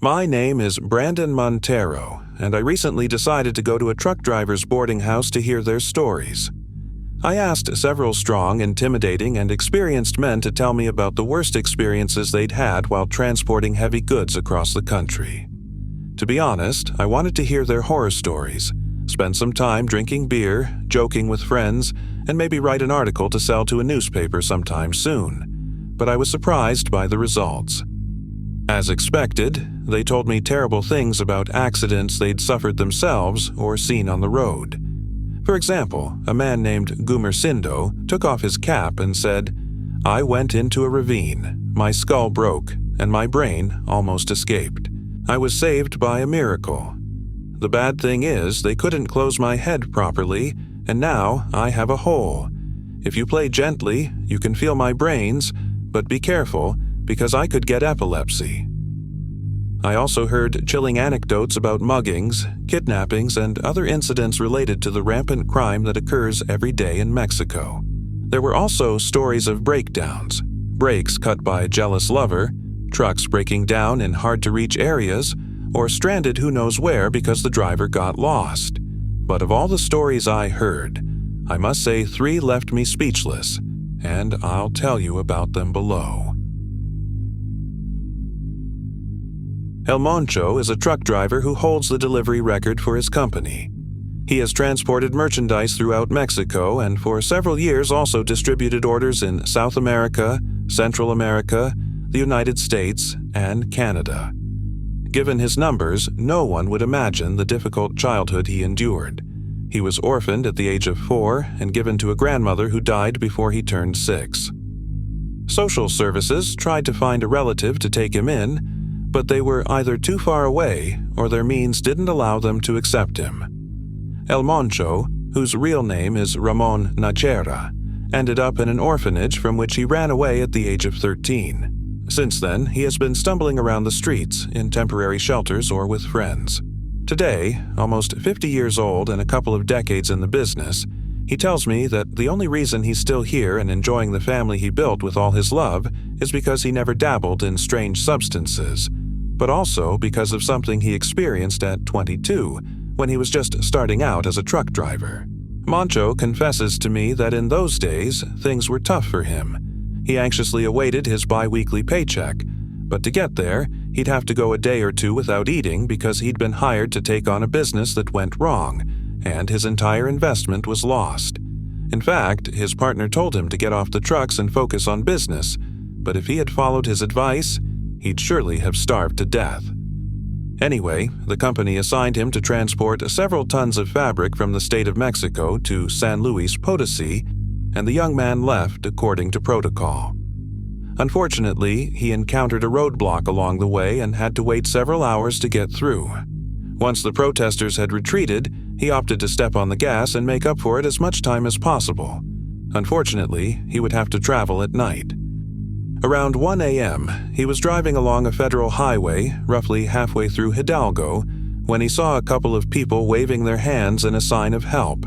My name is Brandon Montero, and I recently decided to go to a truck driver's boarding house to hear their stories. I asked several strong, intimidating, and experienced men to tell me about the worst experiences they'd had while transporting heavy goods across the country. To be honest, I wanted to hear their horror stories, spend some time drinking beer, joking with friends, and maybe write an article to sell to a newspaper sometime soon. But I was surprised by the results. As expected, they told me terrible things about accidents they'd suffered themselves or seen on the road. For example, a man named Gumersindo took off his cap and said, "I went into a ravine, my skull broke, and my brain almost escaped. I was saved by a miracle. The bad thing is they couldn't close my head properly, and now I have a hole. If you play gently, you can feel my brains, but be careful, because I could get epilepsy." I also heard chilling anecdotes about muggings, kidnappings, and other incidents related to the rampant crime that occurs every day in Mexico. There were also stories of breakdowns, brakes cut by a jealous lover, trucks breaking down in hard-to-reach areas, or stranded who knows where because the driver got lost. But of all the stories I heard, I must say 3 left me speechless, and I'll tell you about them below. El Moncho is a truck driver who holds the delivery record for his company. He has transported merchandise throughout Mexico and for several years also distributed orders in South America, Central America, the United States, and Canada. Given his numbers, no one would imagine the difficult childhood he endured. He was orphaned at the age of 4 and given to a grandmother who died before he turned 6. Social services tried to find a relative to take him in, but they were either too far away or their means didn't allow them to accept him. El Moncho, whose real name is Ramon Nachera, ended up in an orphanage from which he ran away at the age of 13. Since then, he has been stumbling around the streets in temporary shelters or with friends. Today, almost 50 years old and a couple of decades in the business, he tells me that the only reason he's still here and enjoying the family he built with all his love is because he never dabbled in strange substances, but also because of something he experienced at 22 when he was just starting out as a truck driver. Moncho confesses to me that in those days, things were tough for him. He anxiously awaited his bi-weekly paycheck, but to get there, he'd have to go a day or 2 without eating because he'd been hired to take on a business that went wrong, and his entire investment was lost. In fact, his partner told him to get off the trucks and focus on business, but if he had followed his advice, he'd surely have starved to death. Anyway, the company assigned him to transport several tons of fabric from the state of Mexico to San Luis Potosí, and the young man left according to protocol. Unfortunately, he encountered a roadblock along the way and had to wait several hours to get through. Once the protesters had retreated, he opted to step on the gas and make up for it as much time as possible. Unfortunately, he would have to travel at night. Around 1 a.m., he was driving along a federal highway, roughly halfway through Hidalgo, when he saw a couple of people waving their hands in a sign of help.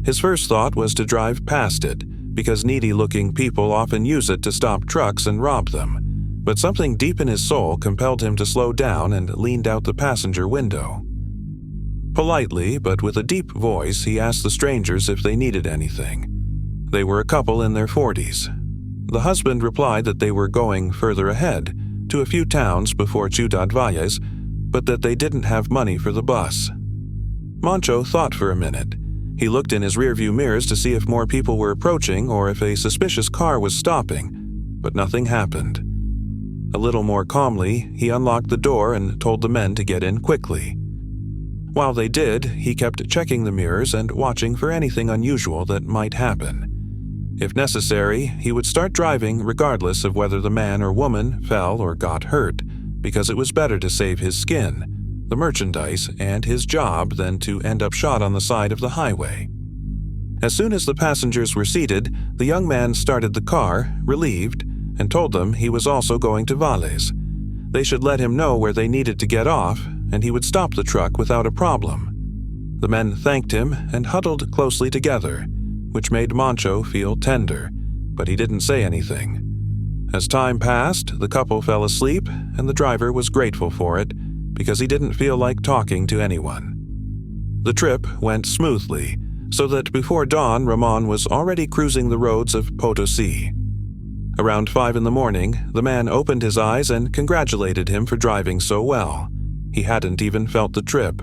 His first thought was to drive past it, because needy-looking people often use it to stop trucks and rob them. But something deep in his soul compelled him to slow down and leaned out the passenger window. Politely, but with a deep voice, he asked the strangers if they needed anything. They were a couple in their 40s. The husband replied that they were going further ahead, to a few towns before Ciudad Valles, but that they didn't have money for the bus. Moncho thought for a minute. He looked in his rearview mirrors to see if more people were approaching or if a suspicious car was stopping, but nothing happened. A little more calmly, he unlocked the door and told the men to get in quickly. While they did, he kept checking the mirrors and watching for anything unusual that might happen. If necessary, he would start driving regardless of whether the man or woman fell or got hurt, because it was better to save his skin, the merchandise, and his job than to end up shot on the side of the highway. As soon as the passengers were seated, the young man started the car, relieved, and told them he was also going to Valles. They should let him know where they needed to get off, and he would stop the truck without a problem. The men thanked him and huddled closely together, which made Moncho feel tender, but he didn't say anything. As time passed, the couple fell asleep, and the driver was grateful for it, because he didn't feel like talking to anyone. The trip went smoothly, so that before dawn, Ramon was already cruising the roads of Potosi. Around 5 in the morning, the man opened his eyes and congratulated him for driving so well. He hadn't even felt the trip.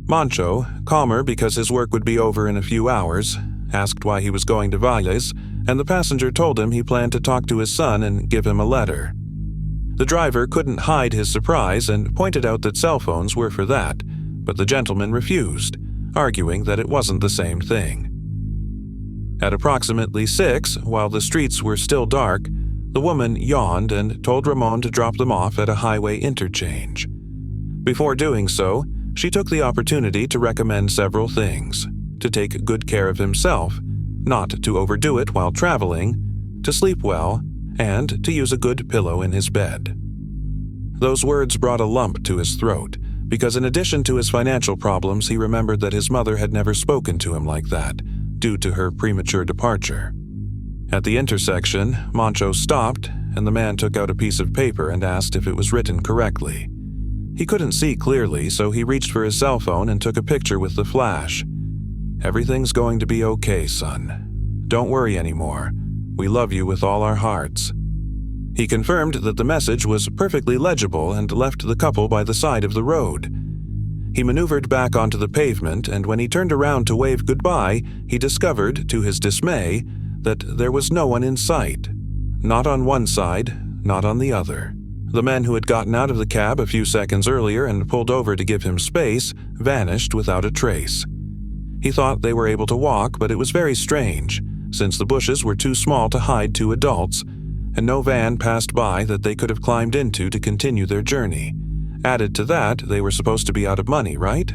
Mancho, calmer because his work would be over in a few hours, asked why he was going to Valles, and the passenger told him he planned to talk to his son and give him a letter. The driver couldn't hide his surprise and pointed out that cell phones were for that, but the gentleman refused, arguing that it wasn't the same thing. At approximately 6, while the streets were still dark, the woman yawned and told Ramon to drop them off at a highway interchange. Before doing so, she took the opportunity to recommend several things: to take good care of himself, not to overdo it while traveling, to sleep well, and to use a good pillow in his bed. Those words brought a lump to his throat, because in addition to his financial problems, he remembered that his mother had never spoken to him like that, due to her premature departure. At the intersection, Mancho stopped, and the man took out a piece of paper and asked if it was written correctly. He couldn't see clearly, so he reached for his cell phone and took a picture with the flash. "Everything's going to be okay, son. Don't worry anymore. We love you with all our hearts." He confirmed that the message was perfectly legible and left the couple by the side of the road. He maneuvered back onto the pavement, and when he turned around to wave goodbye, he discovered, to his dismay, that there was no one in sight. Not on one side, not on the other. The men who had gotten out of the cab a few seconds earlier and pulled over to give him space vanished without a trace. He thought they were able to walk, but it was very strange, since the bushes were too small to hide 2 adults, and no van passed by that they could have climbed into to continue their journey. Added to that, they were supposed to be out of money, right?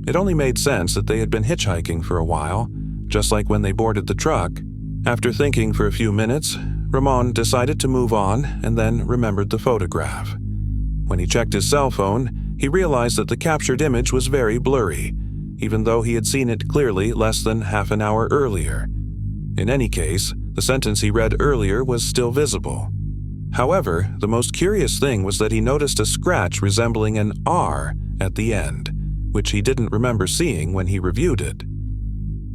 It only made sense that they had been hitchhiking for a while, just like when they boarded the truck. After thinking for a few minutes, Ramon decided to move on and then remembered the photograph. When he checked his cell phone, he realized that the captured image was very blurry, even though he had seen it clearly less than half an hour earlier. In any case, the sentence he read earlier was still visible. However, the most curious thing was that he noticed a scratch resembling an R at the end, which he didn't remember seeing when he reviewed it.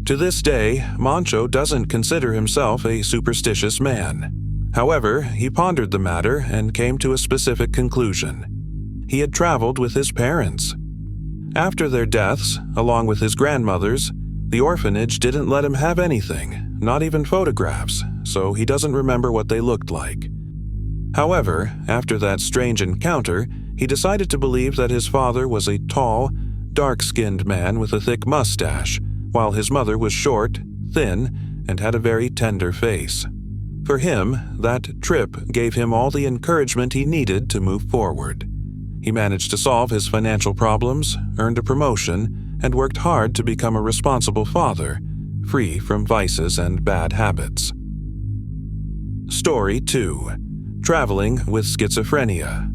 To this day, Mancho doesn't consider himself a superstitious man. However, he pondered the matter and came to a specific conclusion. He had traveled with his parents. After their deaths, along with his grandmother's, the orphanage didn't let him have anything, not even photographs, so he doesn't remember what they looked like. However, after that strange encounter, he decided to believe that his father was a tall, dark-skinned man with a thick mustache, while his mother was short, thin, and had a very tender face. For him, that trip gave him all the encouragement he needed to move forward. He managed to solve his financial problems, earned a promotion, and worked hard to become a responsible father, free from vices and bad habits. Story 2. Traveling with Schizophrenia.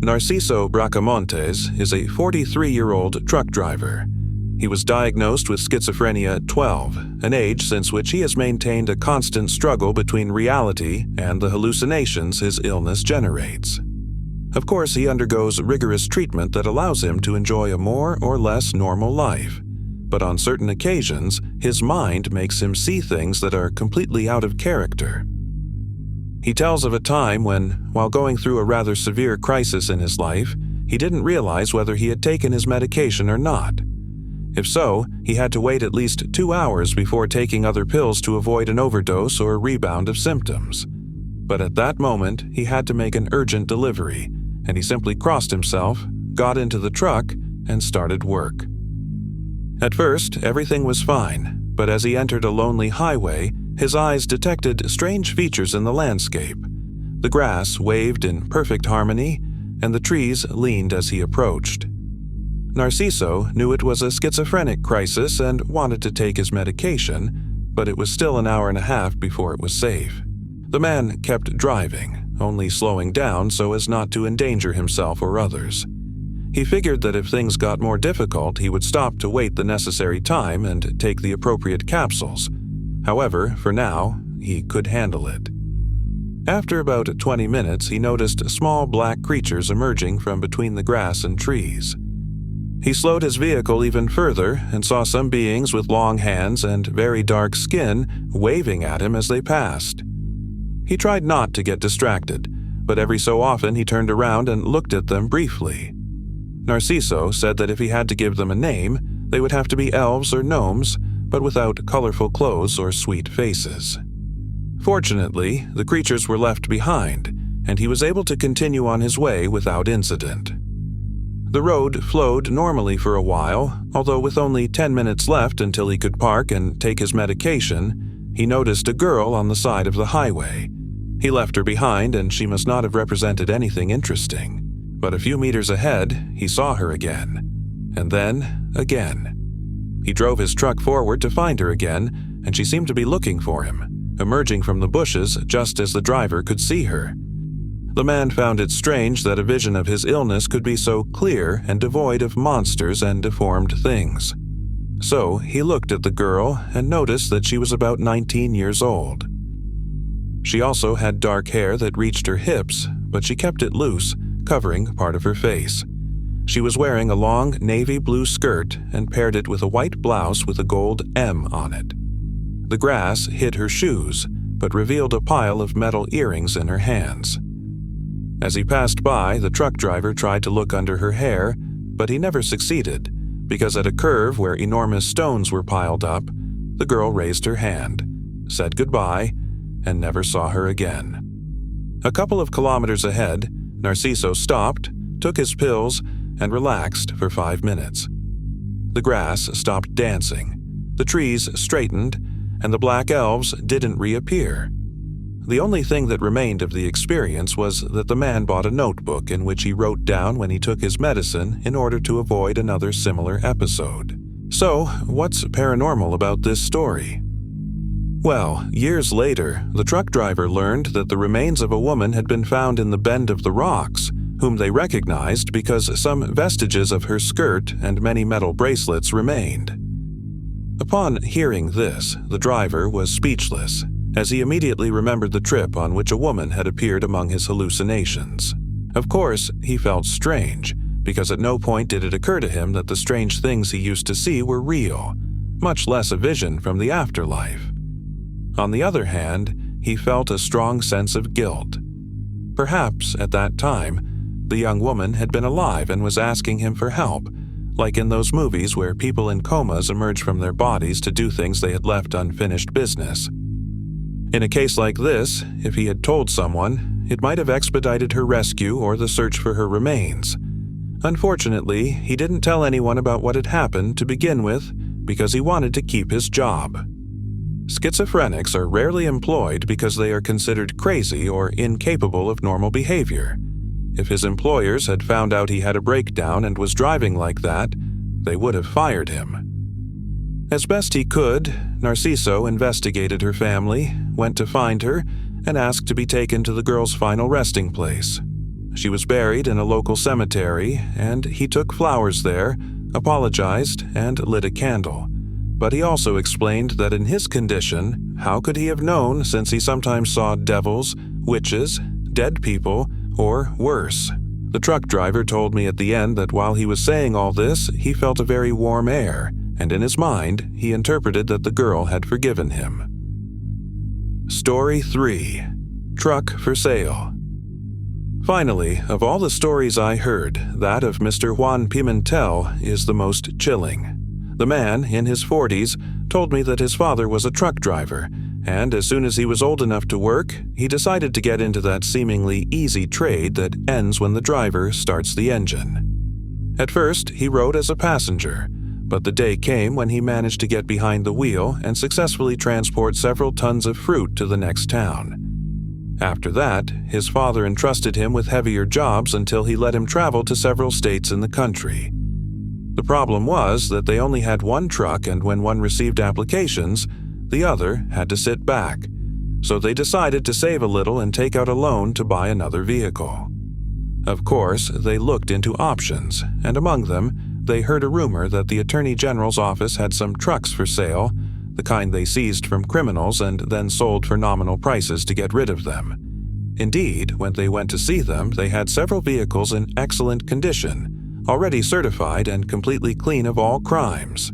Narciso Bracamontes is a 43-year-old truck driver. He was diagnosed with schizophrenia at 12, an age since which he has maintained a constant struggle between reality and the hallucinations his illness generates. Of course, he undergoes rigorous treatment that allows him to enjoy a more or less normal life. But on certain occasions, his mind makes him see things that are completely out of character. He tells of a time when, while going through a rather severe crisis in his life, he didn't realize whether he had taken his medication or not. If so, he had to wait at least 2 hours before taking other pills to avoid an overdose or rebound of symptoms. But at that moment, he had to make an urgent delivery, and he simply crossed himself, got into the truck, and started work. At first, everything was fine, but as he entered a lonely highway, his eyes detected strange features in the landscape. The grass waved in perfect harmony, and the trees leaned as he approached. Narciso knew it was a schizophrenic crisis and wanted to take his medication, but it was still an hour and a half before it was safe. The man kept driving, only slowing down so as not to endanger himself or others. He figured that if things got more difficult, he would stop to wait the necessary time and take the appropriate capsules. However, for now, he could handle it. After about 20 minutes, he noticed small black creatures emerging from between the grass and trees. He slowed his vehicle even further and saw some beings with long hands and very dark skin waving at him as they passed. He tried not to get distracted, but every so often he turned around and looked at them briefly. Narciso said that if he had to give them a name, they would have to be elves or gnomes, but without colorful clothes or sweet faces. Fortunately, the creatures were left behind, and he was able to continue on his way without incident. The road flowed normally for a while, although with only 10 minutes left until he could park and take his medication, he noticed a girl on the side of the highway. He left her behind, and she must not have represented anything interesting. But a few meters ahead, he saw her again. And then, again. He drove his truck forward to find her again, and she seemed to be looking for him, emerging from the bushes just as the driver could see her. The man found it strange that a vision of his illness could be so clear and devoid of monsters and deformed things. So he looked at the girl and noticed that she was about 19 years old. She also had dark hair that reached her hips, but she kept it loose, covering part of her face. She was wearing a long navy blue skirt and paired it with a white blouse with a gold M on it. The grass hid her shoes, but revealed a pile of metal earrings in her hands. As he passed by, the truck driver tried to look under her hair, but he never succeeded, because at a curve where enormous stones were piled up, the girl raised her hand, said goodbye, and never saw her again. A couple of kilometers ahead, Narciso stopped, took his pills, and relaxed for 5 minutes. The grass stopped dancing, the trees straightened, and the black elves didn't reappear. The only thing that remained of the experience was that the man bought a notebook in which he wrote down when he took his medicine in order to avoid another similar episode. So, what's paranormal about this story? Well, years later, the truck driver learned that the remains of a woman had been found in the bend of the rocks, whom they recognized because some vestiges of her skirt and many metal bracelets remained. Upon hearing this, the driver was speechless, as he immediately remembered the trip on which a woman had appeared among his hallucinations. Of course, he felt strange, because at no point did it occur to him that the strange things he used to see were real, much less a vision from the afterlife. On the other hand, he felt a strong sense of guilt. Perhaps, at that time, the young woman had been alive and was asking him for help, like in those movies where people in comas emerge from their bodies to do things they had left unfinished business. In a case like this, if he had told someone, it might have expedited her rescue or the search for her remains. Unfortunately, he didn't tell anyone about what had happened to begin with because he wanted to keep his job. Schizophrenics are rarely employed because they are considered crazy or incapable of normal behavior. If his employers had found out he had a breakdown and was driving like that, they would have fired him. As best he could, Narciso investigated her family, went to find her, and asked to be taken to the girl's final resting place. She was buried in a local cemetery, and he took flowers there, apologized, and lit a candle. But he also explained that in his condition, how could he have known since he sometimes saw devils, witches, dead people, or worse? The truck driver told me at the end that while he was saying all this, he felt a very warm air, and in his mind, he interpreted that the girl had forgiven him. Story 3. Truck for Sale. Finally, of all the stories I heard, that of Mr. Juan Pimentel is the most chilling. The man, in his 40s, told me that his father was a truck driver, and as soon as he was old enough to work, he decided to get into that seemingly easy trade that ends when the driver starts the engine. At first, he rode as a passenger, but the day came when he managed to get behind the wheel and successfully transport several tons of fruit to the next town. After that, his father entrusted him with heavier jobs until he let him travel to several states in the country. The problem was that they only had one truck, and when one received applications, the other had to sit back. So they decided to save a little and take out a loan to buy another vehicle. Of course, they looked into options, and among them, they heard a rumor that the Attorney General's office had some trucks for sale, the kind they seized from criminals and then sold for nominal prices to get rid of them. Indeed, when they went to see them, they had several vehicles in excellent condition, already certified and completely clean of all crimes.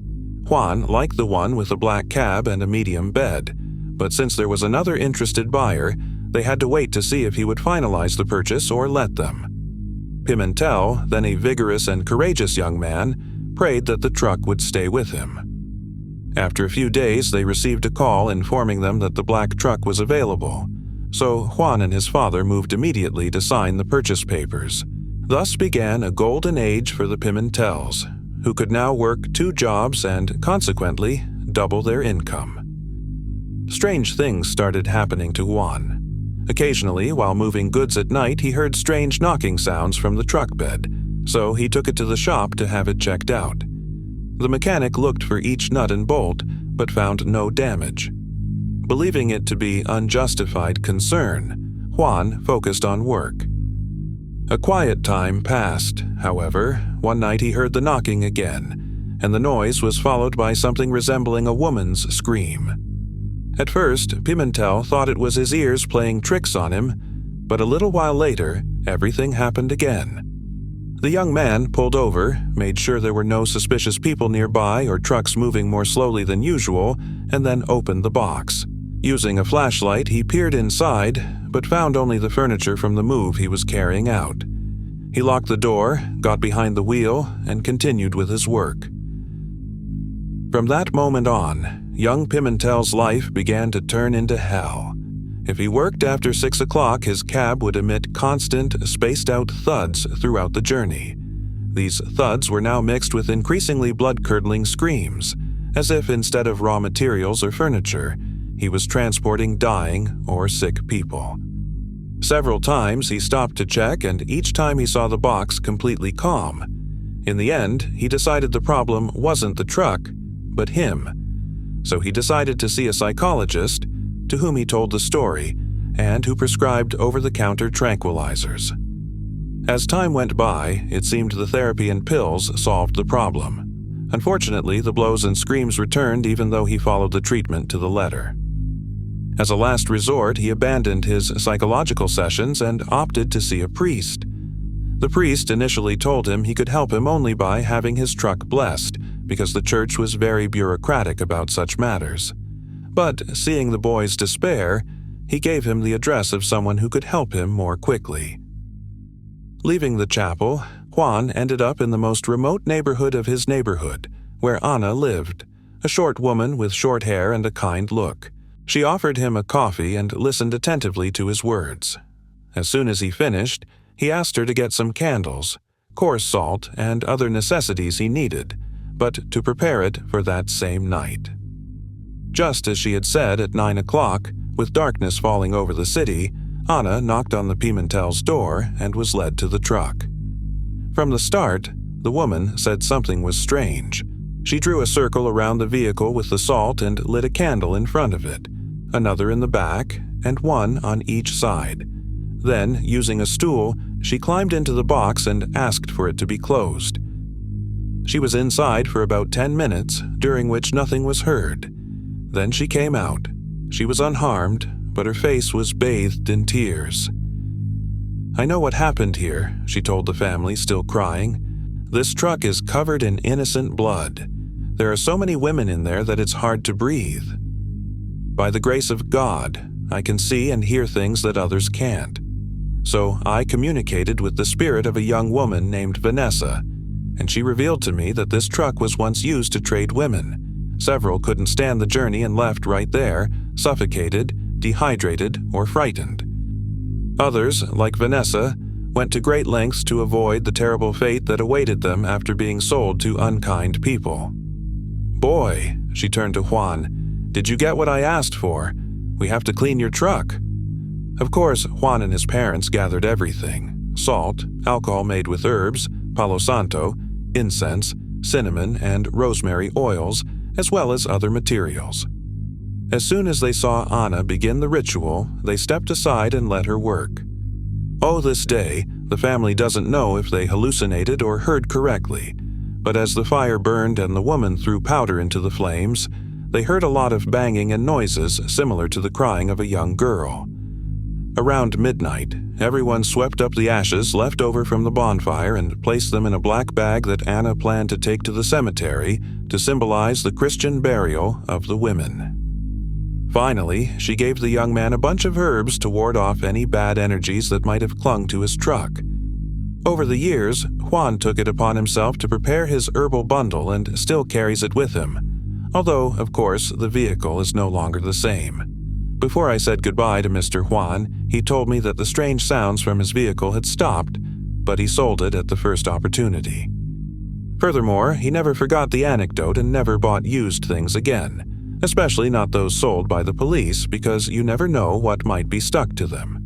Juan liked the one with a black cab and a medium bed, but since there was another interested buyer, they had to wait to see if he would finalize the purchase or let them. Pimentel, then a vigorous and courageous young man, prayed that the truck would stay with him. After a few days, they received a call informing them that the black truck was available, so Juan and his father moved immediately to sign the purchase papers. Thus began a golden age for the Pimentels, who could now work 2 jobs and, consequently, double their income. Strange things started happening to Juan. Occasionally, while moving goods at night, he heard strange knocking sounds from the truck bed, so he took it to the shop to have it checked out. The mechanic looked for each nut and bolt, but found no damage. Believing it to be unjustified concern, Juan focused on work. A quiet time passed, however. One night he heard the knocking again, and the noise was followed by something resembling a woman's scream. At first, Pimentel thought it was his ears playing tricks on him, but a little while later, everything happened again. The young man pulled over, made sure there were no suspicious people nearby or trucks moving more slowly than usual, and then opened the box. Using a flashlight, he peered inside, but found only the furniture from the move he was carrying out. He locked the door, got behind the wheel, and continued with his work. From that moment on, young Pimentel's life began to turn into hell. If he worked after 6 o'clock, his cab would emit constant, spaced-out thuds throughout the journey. These thuds were now mixed with increasingly blood-curdling screams, as if instead of raw materials or furniture, he was transporting dying or sick people. Several times he stopped to check, and each time he saw the box completely calm. In the end, he decided the problem wasn't the truck, but him. So he decided to see a psychologist, to whom he told the story, and who prescribed over-the-counter tranquilizers. As time went by, it seemed the therapy and pills solved the problem. Unfortunately, the blows and screams returned even though he followed the treatment to the letter. As a last resort, he abandoned his psychological sessions and opted to see a priest. The priest initially told him he could help him only by having his truck blessed, because the church was very bureaucratic about such matters. But, seeing the boy's despair, he gave him the address of someone who could help him more quickly. Leaving the chapel, Juan ended up in the most remote neighborhood of his neighborhood, where Anna lived, a short woman with short hair and a kind look. She offered him a coffee and listened attentively to his words. As soon as he finished, he asked her to get some candles, coarse salt, and other necessities he needed, but to prepare it for that same night. Just as she had said at 9 o'clock, with darkness falling over the city, Anna knocked on the Pimentel's door and was led to the truck. From the start, the woman said something was strange. She drew a circle around the vehicle with the salt and lit a candle in front of it, another in the back, and one on each side. Then, using a stool, she climbed into the box and asked for it to be closed. She was inside for about 10 minutes, during which nothing was heard. Then she came out. She was unharmed, but her face was bathed in tears. "I know what happened here," she told the family, still crying. "This truck is covered in innocent blood. There are so many women in there that it's hard to breathe. By the grace of God, I can see and hear things that others can't. So I communicated with the spirit of a young woman named Vanessa, and she revealed to me that this truck was once used to trade women. Several couldn't stand the journey and left right there, suffocated, dehydrated, or frightened. Others, like Vanessa, went to great lengths to avoid the terrible fate that awaited them after being sold to unkind people. Boy," she turned to Juan, "did you get what I asked for? We have to clean your truck." Of course, Juan and his parents gathered everything: salt, alcohol made with herbs, palo santo, incense, cinnamon, and rosemary oils, as well as other materials. As soon as they saw Anna begin the ritual, they stepped aside and let her work. Oh, this day, the family doesn't know if they hallucinated or heard correctly, but as the fire burned and the woman threw powder into the flames, they heard a lot of banging and noises similar to the crying of a young girl. Around midnight, everyone swept up the ashes left over from the bonfire and placed them in a black bag that Anna planned to take to the cemetery to symbolize the Christian burial of the women. Finally, she gave the young man a bunch of herbs to ward off any bad energies that might have clung to his truck. Over the years, Juan took it upon himself to prepare his herbal bundle and still carries it with him, although, of course, the vehicle is no longer the same. Before I said goodbye to Mr. Juan, he told me that the strange sounds from his vehicle had stopped, but he sold it at the first opportunity. Furthermore, he never forgot the anecdote and never bought used things again, especially not those sold by the police, because you never know what might be stuck to them.